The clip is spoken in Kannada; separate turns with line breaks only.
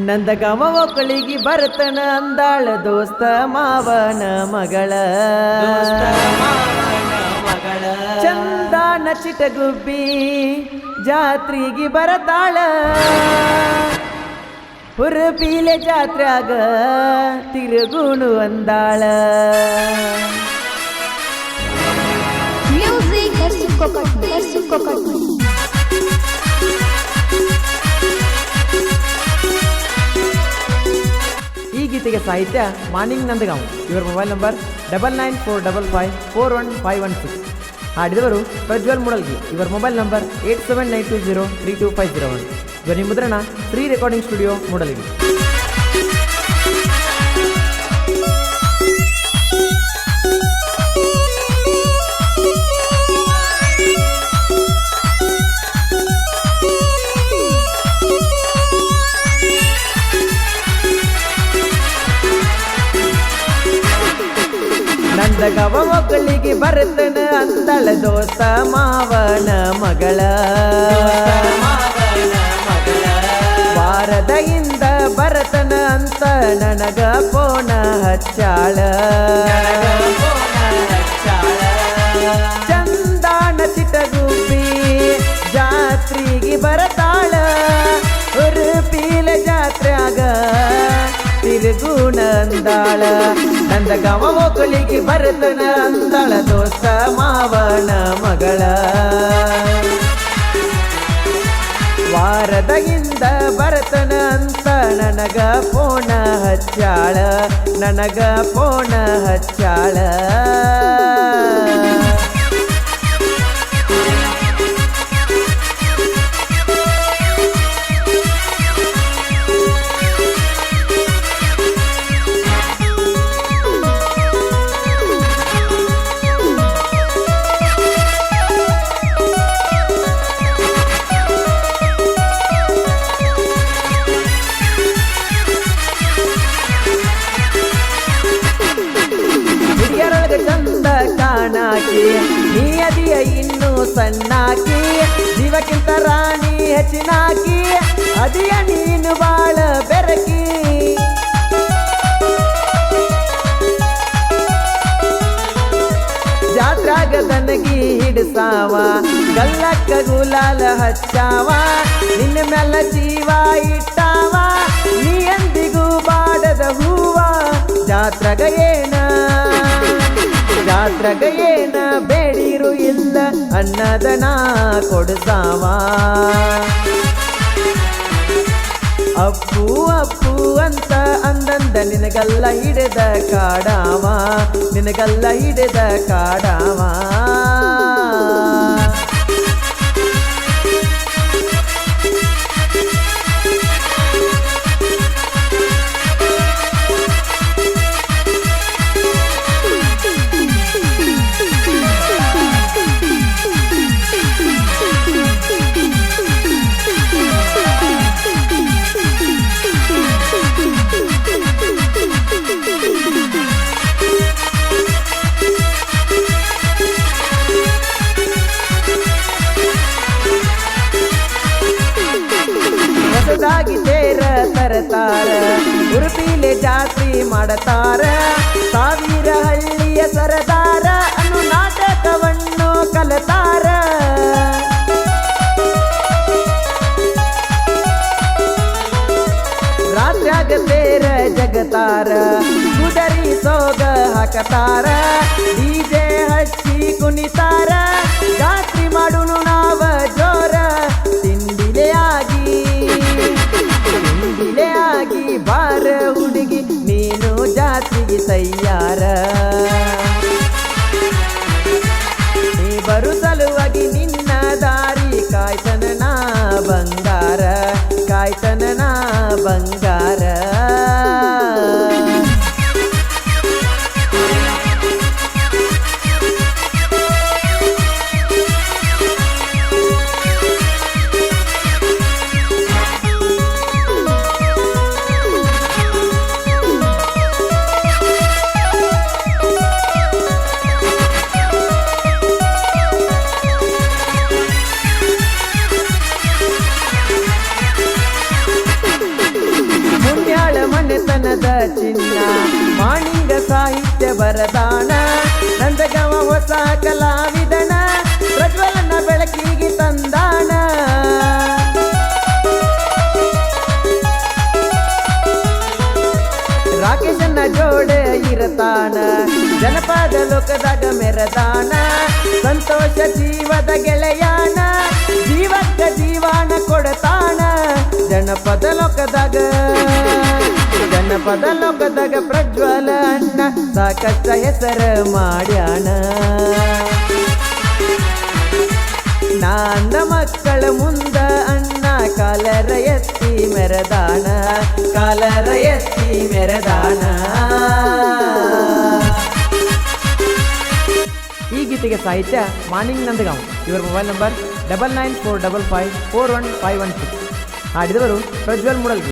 ನಂದಗಮ ಒಕ್ಕಳಿಗೆ ಬರ್ತನ ಅಂದಾಳ ದೋಸ್ತ ಮಾವನ ಮಗಳ ಚಂದಾನ ಚಿಟಗುಬ್ಬಿ ಜಾತ್ರೆಗೆ ಬರತಾಳ ಹುರುಪೀಲೆ ಜಾತ್ರ್ಯಾಗ ತಿರುಗುಣು ಅಂದಾಳ ಈ ಗೀತೆಗೆ ಸಾಹಿತ್ಯ ಮಾನಿಂಗ್ ನಂದಗಾಂವ್. ಇವರ ಮೊಬೈಲ್ ನಂಬರ್ 9945541516. ಹಾಡಿದವರು ಪ್ರಜ್ವಲ್ ಮುಡಲ್ಗಿ. ಇವರ ಮೊಬೈಲ್ ನಂಬರ್ 8792032501. ಧ್ವನಿ ಮುದ್ರಣ ಫ್ರೀ ರೆಕಾರ್ಡಿಂಗ್ ಸ್ಟುಡಿಯೋ ಮೂಡಲ್ಗಿ. ನಂದಗವ ಒಕ್ಕಳಿಗೆ ಬರ್ತನ ಅಂತಳ ದೋಸ್ತ ಮಾವನ ಮಗಳ ವಾರದಿಂದ ಬರ್ತನ ಅಂತ ನನಗ ಫೋನ ಹಚ್ಚಾಳ ಚಂದಾನ ಚಿಟಗುಬ್ಬಿ ಜಾತ್ರೆಗೆ ಬರತಾಳ ಹುರುಪೀಲ ಜಾತ್ರ್ಯಾಗ ತಿರುಗುಣ ಅಂದಾಳ ನಂದಗಮ ಒಕ್ಕಳಿಗೆ ಬರ್ತನ ಅಂದಾಳ ದೋಸ್ತ ಮಾವನ ಮಗಳ ವಾರದಿಂದ ಬರ್ತನ ಅಂತ ನನಗ ಫೋನ ಹಚ್ಚಾಳ ಚಂದ ಕಾಣಾಕಿ ನೀ ಅದಿಯ ಇನ್ನೂ ಸಣ್ಣಾಕಿ ಜೀವಕ್ಕಿಂತ ರಾಣಿ ಹೆಚ್ಚಿನಾಕಿ ಅದಿಯ ನೀನು ಬಾಳ ಬೆರಕಿ ಜಾತ್ರಾಗ ದನಗಿ ಹಿಡಿಸಾವ ಗಲ್ಲಕ್ಕ ಗುಲಾಲ ಹಚ್ಚಾವ ನಿನ್ನ ಮೆಲ್ಲ ಜೀವ ಇಟ್ಟಾವ ನೀ ಎಂದಿಗೂ ಬಾಡದ ಹೂವ ಜಾತ್ರಾಗ ಏನ ಬೇಡಿರು ಇಲ್ಲ ಅನ್ನದನ ಕೊಡ್ಸಾವ ಅಪ್ಪು ಅಪ್ಪು ಅಂತ ಅಂದಂದ ನಿನಗಲ್ಲ ಹಿಡಿದ ಕಾಡಾವ ಹೊಸದಾಗಿ ತೇರ ತರತಾರ ಉರುಪೀಲೆ ಜಾತ್ರೆ ಮಾಡತಾರ ಸಾವಿರ ಹಳ್ಳಿಯ ಸರದಾರ ಅನ್ನು ನಾಟಕವನ್ನು ಕಲತಾರ ರಾತ್ರ್ಯಾಗ ತೇರ ಜಗತಾರ ಗುಡರಿ ಸೋಗ ಹಾಕತಾರ ಡಿಜೆ ಹಚ್ಚಿ ಕುಣಿತಾರ ಜಾತ್ರೆ ಮಾಡುನು ನಾವ ಜೋರ ತಿಂಡಿಲೆ ಆಗಿ ಬಾರ ಹುಡುಗಿ ನೀನು ಜಾತ್ರೆಗೆ ತಯ್ಯಾರ ನೀ ಬರು ಸಲುವಾಗಿ ನಿನ್ನ ದಾರಿ ಕಾಯ್ತನ ನಾ ಬಂಗಾರ ಚಿನ್ನ ಮಾಣಿಂಗ ಸಾಹಿತ್ಯ ಬರದಾನ ನಂದಗವ ಹೊಸ ಕಲಾವಿದನ ಪ್ರಜ್ವಲನ ಬೆಳಕಿಗೆ ತಂದಾನ ರಾಕೇಶನ ಜೋಡೆ ಇರತಾನ ಜನಪದ ಲೋಕದಾಗ ಮೆರದಾನ ಸಂತೋಷ ಜೀವದ ಗೆಳೆಯಾನ ಜೀವಕ್ಕ ಜೀವಾನ ಕೊಡತಾನ ಜನಪದ ಲೋಕದಾಗ ಪ್ರಜ್ವಲ ಅಣ್ಣ ಸಾಕಷ್ಟ ಹೆಸರ ಮಾಡ್ಯಾಣ ನಾಂದ ಮಕ್ಕಳ ಮುಂದ ಅಣ್ಣ ಕಾಲರ ಎತ್ತಿ ಮೆರದಾನ ಈ ಗೀತೆಗೆ ಸಾಹಿತ್ಯ ಮಾನಿಂಗ್ ನಂದಗಾಂವ್. ಇವರ ಮೊಬೈಲ್ ನಂಬರ್ 9945541516. ಹಾಡಿದವರು ಪ್ರಜ್ವಲ್ ಮುಡಲ್ಗಿ.